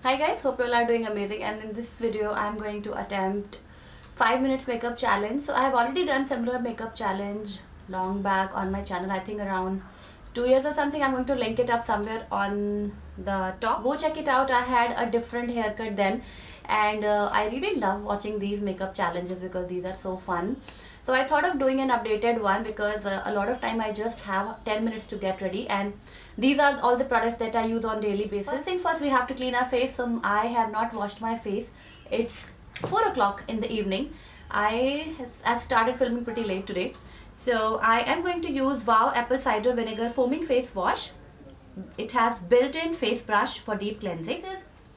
Hi guys, hope you all are doing amazing, and in this video I'm going to attempt 5 minutes makeup challenge. So I have already done similar makeup challenge long back on my channel, I think around 2 years or something. I'm going to link it up somewhere on the top. Go check it out. I had a different haircut then, and I really love watching these makeup challenges because these are so fun. So I thought of doing an updated one because a lot of time I just have 10 minutes to get ready, and these are all the products that I use on daily basis. First thing first, we have to clean our face. So I have not washed my face. It's 4 o'clock in the evening. I've started filming pretty late today. So I am going to use Wow Apple Cider Vinegar Foaming Face Wash. It has built-in face brush for deep cleansing.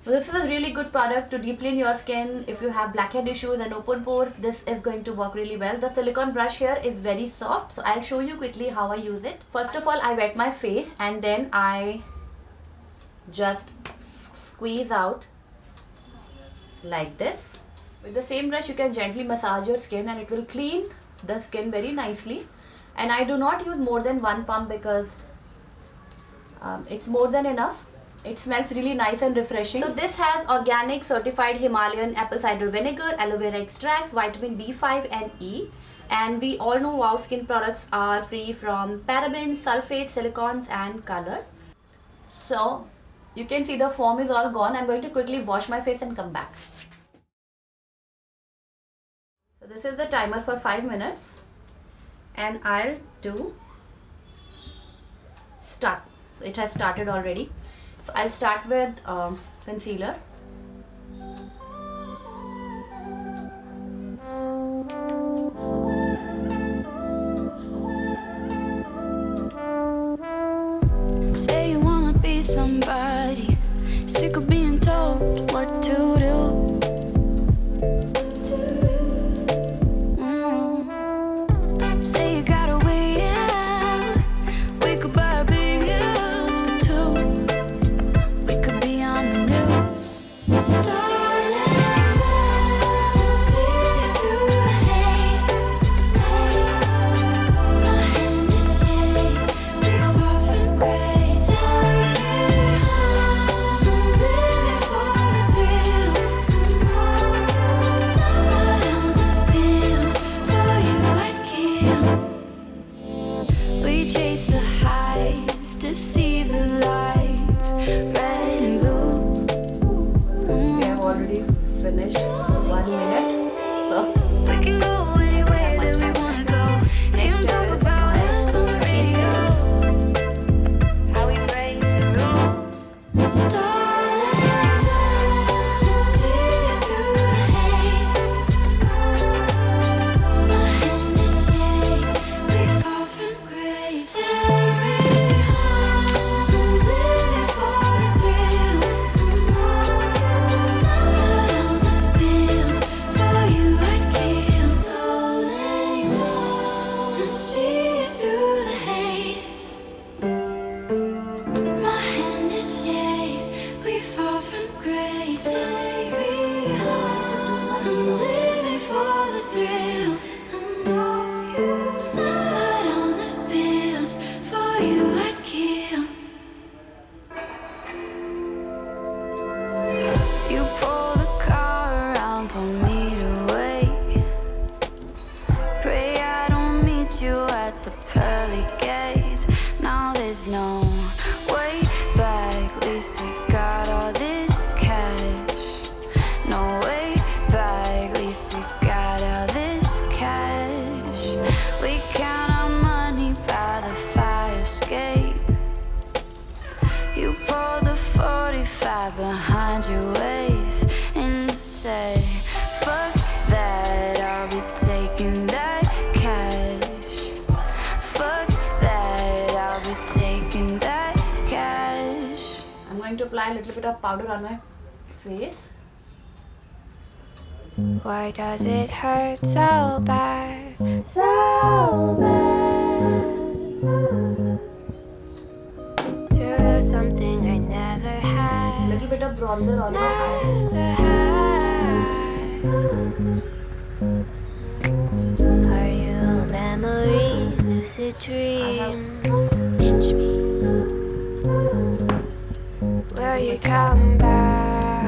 This is a really good product to deep clean your skin. If you have blackhead issues and open pores, this is going to work really well. The silicone brush here is very soft, so I'll show you quickly how I use it. First of all, I wet my face and then I just squeeze out like this. With the same brush, you can gently massage your skin and it will clean the skin very nicely. And I do not use more than one pump because it's more than enough. It smells really nice and refreshing. So this has organic certified Himalayan apple cider vinegar, aloe vera extracts, vitamin B5 and E. And we all know Wow skin products are free from parabens, sulfates, silicones and colors. So you can see the foam is all gone. I'm going to quickly wash my face and come back. So this is the timer for 5 minutes. And I'll do start. So it has started already. So I'll start with concealer. Say you wanna be somebody, sick of being told what to do. Say you gotta wait out. We could buy a big house for two. We could be on the news. Starlight, see through the haze. My hand is shades, we're far from grace. Take me home, living for the thrill. Blood on the pills, for you I'd kill. We chase the highs to see the lights, red and blue. We have already finished 1 minute. So We can go anywhere that we wanna go. They don't talk about us on the radio. How we break the rules. Starlight, see through the haze. My hand is shades, we fall from grace. Take me home, living for the thrill. Blood on the pills, for you I'd kill. Slowly and see through the haze. My hand is shades, we fall from grace. Take me home, I'm living for the thrill. I know you blood on the pills, for you I'd kill. You pull the car around, told me to wait. Pray I don't meet you at the pearly gates. Now there's no way back, least we got all this cash. No way back, least we got all this cash. We count our money by the fire escape. You pull the 45 behind your waist and say, fuck that, I'll be taking that cash. Fuck that, I'll be taking that cash. I'm going to apply a little bit of powder on my face. Why does it hurt so bad? So bad. To lose something I never A had. little bit of bronzer on my eyes. Never had. Are you a memory, lucid dream? Pinch me. Will you come back?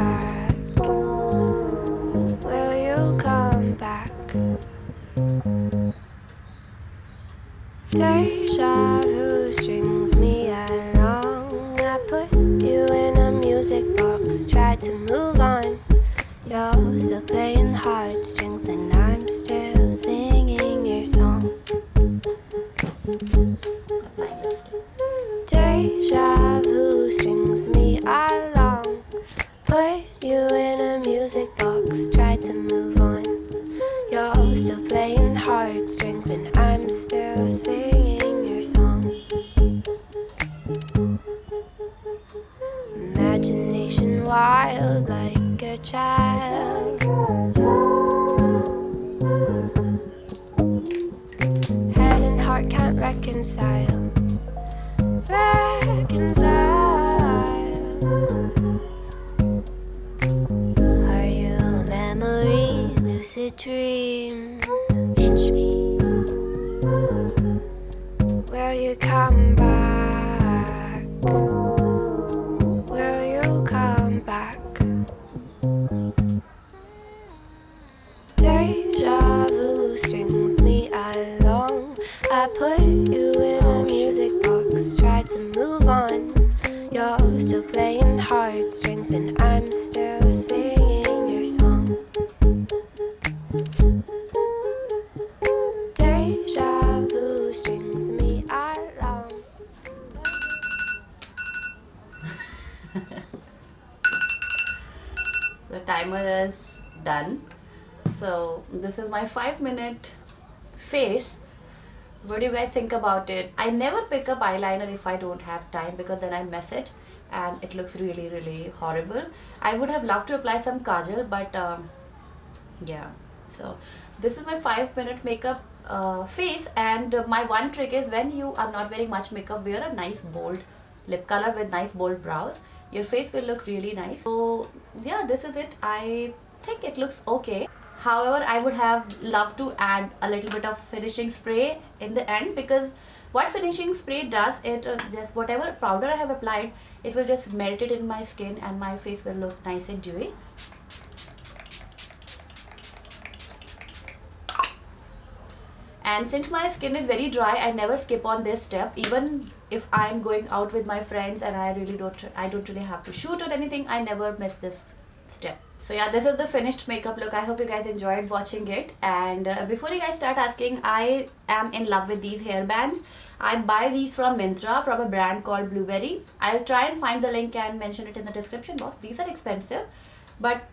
put you in a music box, tried to move on. You're still playing heartstrings and I'm still singing your song. Imagination wild like a child. Head and heart can't reconcile. Are you a memory, lucid dream? Pinch me. Will you come back? Will you come back? Deja vu strings me along. I put you in a music box, tried to move on. You're still playing heartstrings and I'm still singing your song. Deja vu strings me along. The timer is done. So this is my 5-minute face. What do you guys think about it? I never pick up eyeliner if I don't have time, because then I mess it and it looks really horrible. I would have loved to apply some kajal, but yeah. So this is my 5-minute makeup face, and my one trick is, when you are not wearing much makeup, wear a nice bold lip color with nice bold brows. Your face will look really nice. So yeah, this is it. I think it looks okay. However, I would have loved to add a little bit of finishing spray in the end, because what finishing spray does, it just whatever powder I have applied, it will just melt it in my skin and my face will look nice and dewy. And since my skin is very dry, I never skip on this step. Even if I'm going out with my friends and I don't really have to shoot or anything, I never miss this step. So yeah, this is the finished makeup look. I hope you guys enjoyed watching it. And before you guys start asking, I am in love with these hairbands. I buy these from Myntra, from a brand called Blueberry. I'll try and find the link and mention it in the description box. These are expensive, but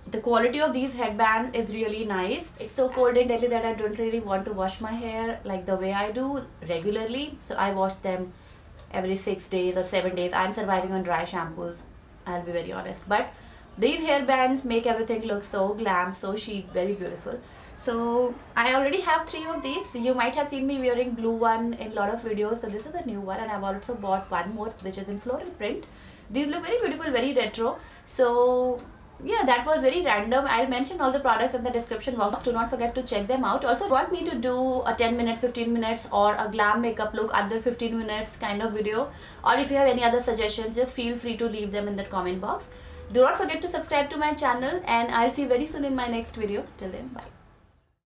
the quality of these headbands is really nice. It's so cold in Delhi that I don't really want to wash my hair like the way I do regularly. So I wash them every 6 days or 7 days. I'm surviving on dry shampoos, I'll be very honest. But these hairbands make everything look so glam, so chic, very beautiful. So I already have 3 of these. You might have seen me wearing blue one in a lot of videos. So this is a new one, and I've also bought one more which is in floral print. These look very beautiful, very retro. So yeah, that was very random. I'll mention all the products in the description box. Do not forget to check them out. Also, want me to do a 10 minute, 15 minutes or a glam makeup look under 15 minutes kind of video, or if you have any other suggestions, just feel free to leave them in the comment box. Do not forget to subscribe to my channel, and I'll see you very soon in my next video. Till then, bye.